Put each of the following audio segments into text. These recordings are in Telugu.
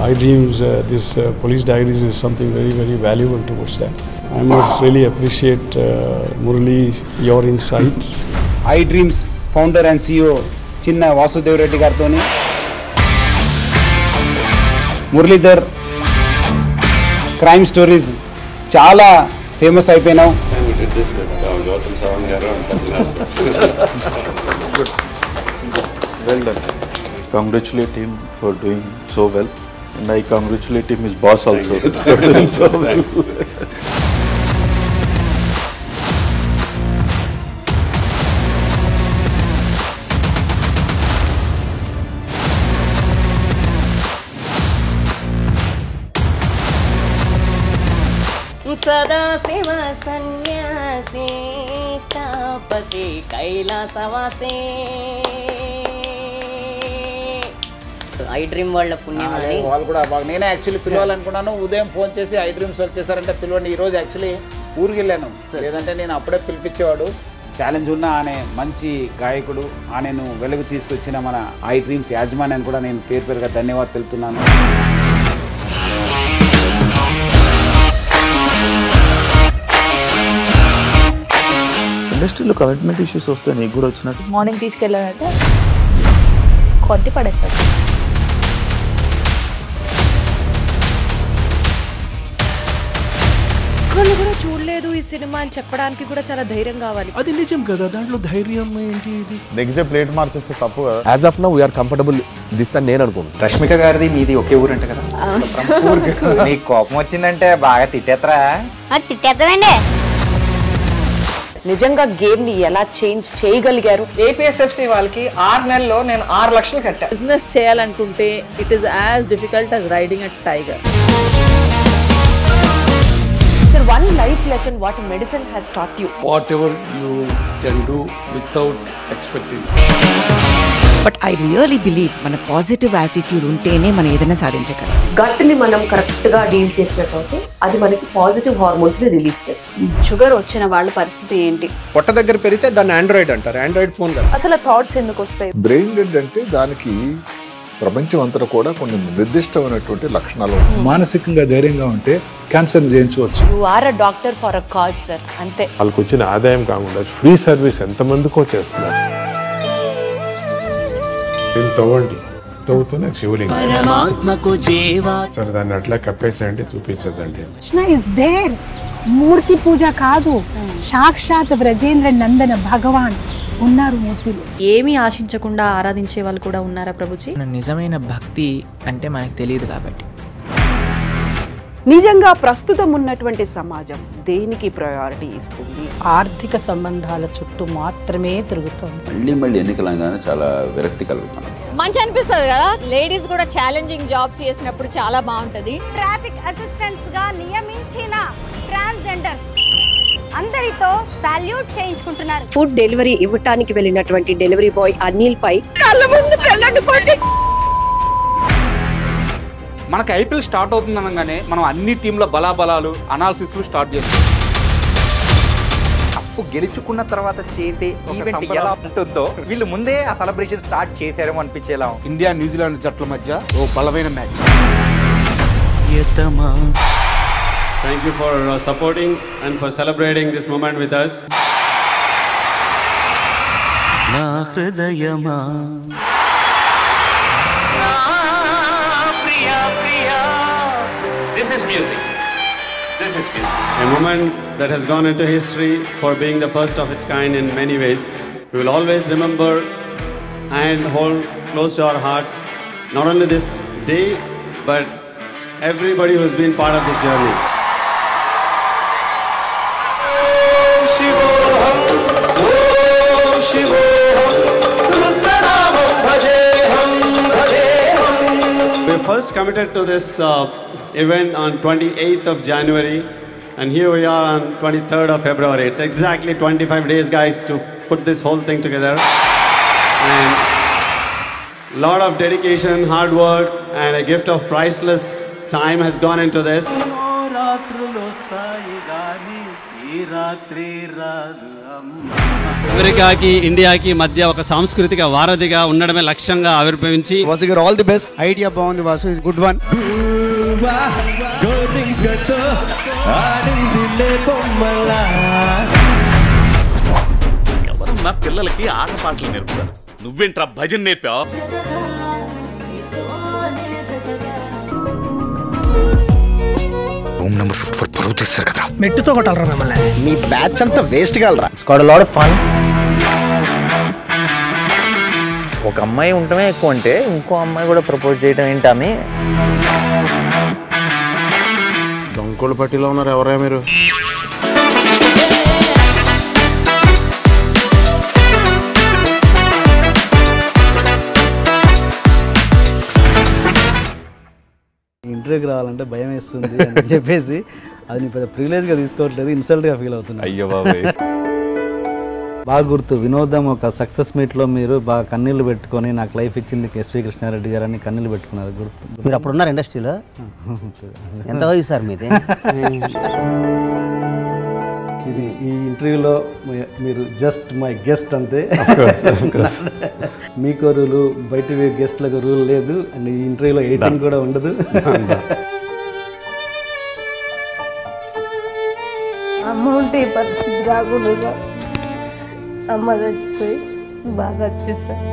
iDreams, this Police Diaries is something very, very valuable towards that. I must really appreciate Murali, your insights. iDreams founder and CEO Chinna Vasudev Reddy gartoni Muralidhar crime stories చాలా famous అయిపోయినావు. Well done. Congratulate him for doing so well, and I congratulate him, his boss also, for doing so well. సదా శివ సన్యాసి తాపసి కైలాసవాసి iDream వాళ్ళ పుణ్యం అని వాళ్ళు కూడా బాగా. నేనే యాక్చువల్లీ పిలవాలనుకున్నాను, ఉదయం ఫోన్ చేసి iDreams వచ్చేసారంటే పిలవండి, ఈరోజు యాక్చువల్లీ ఊరికి వెళ్ళాను, లేదంటే నేను అప్పుడే పిలిపించేవాడు. ఛాలెంజ్ ఉన్న అనే మంచి గాయకుడు ఆయనను వెలుగు తీసుకొచ్చిన మన iDreams యాజమాన్యాన్ని కూడా నేను పేరు పేరుగా ధన్యవాదాలు తెలుపుతున్నాను. ఇండస్ట్రీలో కమిట్మెంట్ ఇష్యూస్ వస్తే నీకు కూడా వచ్చినట్టు మార్నింగ్ తీసుకెళ్ళాలంటే కొట్టి పడేసాడు. ఒక్కళ్ళు కూడా చూడలేదు ఈ సినిమా అని చెప్పడానికి కూడా చాలా ధైర్యం కావాలి. అది నిజం కదా, దాంట్లో ధైర్యం ఏంటి? ఇది నెక్స్ట్ డే ప్లేట్ మార్చేస్తే తప్పు కదా. As of now we are comfortable this అని నేను అనుకుంటున్నాను. రష్మిక గారిది మీది ఒకే ఊరు అంట కదా? నీకు కోపం వచ్చిందంటే బాగా తిట్టేత్తరా? తిట్టేద్దామండి. నిజంగా గేమ్ ని ఎలా చేంజ్ చేయగలిగారు? ఏపీఎస్ఎఫ్సి వాళ్ళకి 6 నెలల్లో నేను 6 లక్షలు కట్టా. బిజినెస్ చేయాలనుకుంటే it is as difficult as riding a tiger. Sir, one life lesson what medicine has taught you. Whatever you can do without expecting. But I really believe మన పాజిటివ్ యాటిట్యూడ్ ఉంటేనే మనం ఏదైనా సాధించగలం. గట్ ని మనం కరెక్ట్ గా డీల్ చేసినట్లయితే అది మనకి పాజిటివ్ హార్మోన్స్ ని రిలీజ్ చేస్తుంది. షుగర్ వచ్చిన వాళ్ళ పరిస్థితి ఏంటి? పొట్ట దగ్గర పెరిగితే దాన్ని ఆండ్రాయిడ్ అంటారు, ఆండ్రాయిడ్ ఫోన్ కదా. అసలు థాట్స్ ఎందుకు వస్తాయి? బ్రెయిన్ డెడ్ అంటే దానికి ప్రపంచం అంతా కూడా కొన్ని నిర్దిష్టమైనటువంటి లక్షణాలు ఉంటాయి. మానసికంగా ధైర్యంగా ఉంటే క్యాన్సర్ జయించవచ్చు. You are a doctor for a cause sir, అంతే. వాళ్ళకి వచ్చిన ఆదాయం కాకుండా ఫ్రీ సర్వీస్ ఎంతమందికో చేస్తున్నారు. తవ్వండి, తవ్వుతూనే శివలింగం. సరే దాన్ని అట్లా కప్పేసేయండి, చూపించదండి. మూర్తి పూజ కాదు, సాక్షాత్ బ్రజేంద్ర నందన భగవాన్ ఉన్నారు మూర్తిలో. ఏమీ ఆశించకుండా ఆరాధించే వాళ్ళు కూడా ఉన్నారా ప్రభుజీ? నిజమైన భక్తి అంటే మనకు తెలియదు కాబట్టి. నిజంగా ప్రస్తుతం ఉన్నటువంటి సమాజం దేనికి ప్రయారిటీ ఇస్తుంది? ఆర్థిక సంబంధాల చుట్టూ మాత్రమే తిరుగుతుంది. మళ్ళీ ఎన్నికలంగానే చాలా విరక్తి కలుగుతాను. మంచి అనిపిస్తుంది కదా, లేడీస్ కూడా ఛాలెంజింగ్ జాబ్స్ చేసినప్పుడు చాలా బాగుంటది. ట్రాఫిక్ అసిస్టెంట్స్ గా నియమించిన ట్రాన్స్జెండర్స్ అందరితో సాల్యూట్ చేయించుకుంటున్నారు. ఫుడ్ డెలివరీ ఇవ్వటానికి వెళ్ళినటువంటి డెలివరీ బాయ్ అనిల్ పై కళ్ళ ముందు పెళ్ళండుకోండి. మనకి ఐపీఎల్ స్టార్ట్ అవుతుంది అనగానే మనం అన్ని టీంల బలాబలాలు అనాలిసిస్ స్టార్ట్ చేస్తాం. కప్పు గెలుచుకున్న తర్వాత చేసే ఈవెంట్ ఎలా ఉంటుందో వీళ్ళు ముందే ఆ సెలబ్రేషన్ స్టార్ట్ చేశారేమో అనిపించేలా. ఇండియా న్యూజిలాండ్ జట్ల మధ్య ఓ బలమైన match. Thank you for supporting and for celebrating this moment with us. నా హృదయమా This is music. A moment that has gone into history for being the first of its kind in many ways. We will always remember and hold close to our hearts not only this day but everybody who has been part of this journey. We first committed to this event on 28th of January and here we are on 23rd of February. It's exactly 25 days guys to put this whole thing together, and lot of dedication, hard work and a gift of priceless time has gone into this. అమెరికాకి ఇండియాకి మధ్య ఒక సాంస్కృతిక వారధిగా ఉండడమే లక్ష్యంగా ఆవిర్భవించి వాసు గారు ఆల్ ది బెస్ట్. ఐడియా బాగుంది వాసు, ఇస్ గుడ్ వన్. ఎవరన్నా పిల్లలకి ఆట పాటలు నేర్పుతారు, నువ్వేంట్రా భజన నేర్పావు? రూమ్ నెంబర్ 54 పరువు తీస్తారు కదా. మెట్టుతో కొట్టాలరా మిమ్మల్ని. నీ బ్యాచ్ అంతా వేస్ట్ కాలరా. It's got a lot of fun. ఒక అమ్మాయి ఉండటమే ఎక్కువ అంటే ఇంకో అమ్మాయి కూడా ప్రపోజ్ చేయడం ఏంటి? ఆమె దొంగల పట్టిలో ఉన్నారు. ఎవరా మీరు? ఇంటర్వ్యూకి రావాలంటే భయం వేస్తుంది అని చెప్పేసి అది నీ పెద్ద ప్రివిలేజ్గా తీసుకోవట్లేదు, ఇన్సల్ట్గా ఫీల్ అవుతున్నా. అయ్యో బాబాయ్. బాగా గుర్తు వినోదం ఒక సక్సెస్ మీట్లో మీరు బాగా కన్నీళ్ళు పెట్టుకొని నాకు లైఫ్ ఇచ్చింది ఎస్వి కృష్ణారెడ్డి గారు అని కన్నీళ్ళు పెట్టుకున్నారు. గుర్తు. మీరు అప్పుడు ఉన్నారు ఇండస్ట్రీలో? ఎంత వయసు సార్ మీది? ఇది ఈ ఇంటర్వ్యూలో మీరు జస్ట్ మై గెస్ట్ అంతే. మీకు రూలు, బయట గెస్ట్లకు రూల్ లేదు. అండ్ ఈ ఇంటర్వ్యూలో 18 కూడా ఉండదు. అమ్మ ఉంటే ఈ పరిస్థితి రాకుండా సార్. అమ్మ చచ్చిపోయి బాగా వచ్చింది సార్.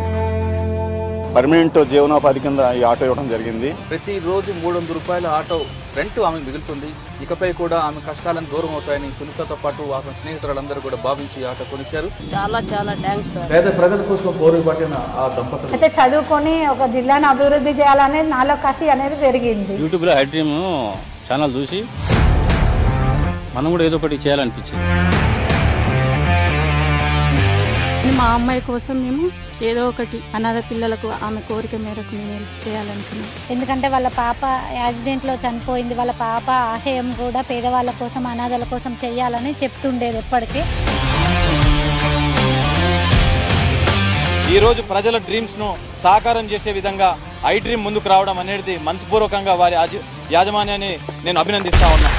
పర్మనెంట్ జీవనోపాధి కింద ఈ ఆటో ఇవ్వడం జరిగింది. ప్రతిరోజు 300 రూపాయల ఆటో రెంట్ ఆమెకు మిగులుతుంది. ఇకపై కూడా ఆమె కష్టాలను దూరం అవుతాయని సునీతతో పాటు ఆమె స్నేహితులందరూ కూడా భావించి ఆటో కొనిచ్చారు. చాలా చాలా థ్యాంక్స్ సార్. పేద ప్రజల కోసం పోరుబాటిన ఆ దంపతులు అయితే చదువుకొని ఒక జిల్లాను అభివృద్ధి చేయాలనేది నాలో కసి అనేది పెరిగింది. యూట్యూబ్లో హై డ్రీమ్ ఛానల్ చూసి మనం కూడా ఏదో ఒకటి చేయాలనిపించింది. మా అమ్మాయి కోసం మేము ఏదో ఒకటి అనాథ పిల్లలకు ఆమె కోరిక మేరకు మేము చేయాలనుకున్నాం. ఎందుకంటే వాళ్ళ పాప యాక్సిడెంట్లో చనిపోయింది. వాళ్ళ పాప ఆశయం కూడా పేదవాళ్ళ కోసం, అనాథల కోసం చేయాలని చెప్తుండేది ఎప్పటికీ. ఈరోజు ప్రజల డ్రీమ్స్ను సాకారం చేసే విధంగా ఐ డ్రీమ్ ముందుకు రావడం అనేది మనస్పూర్వకంగా వారి యాజమాన్యాన్ని నేను అభినందిస్తా ఉన్నా.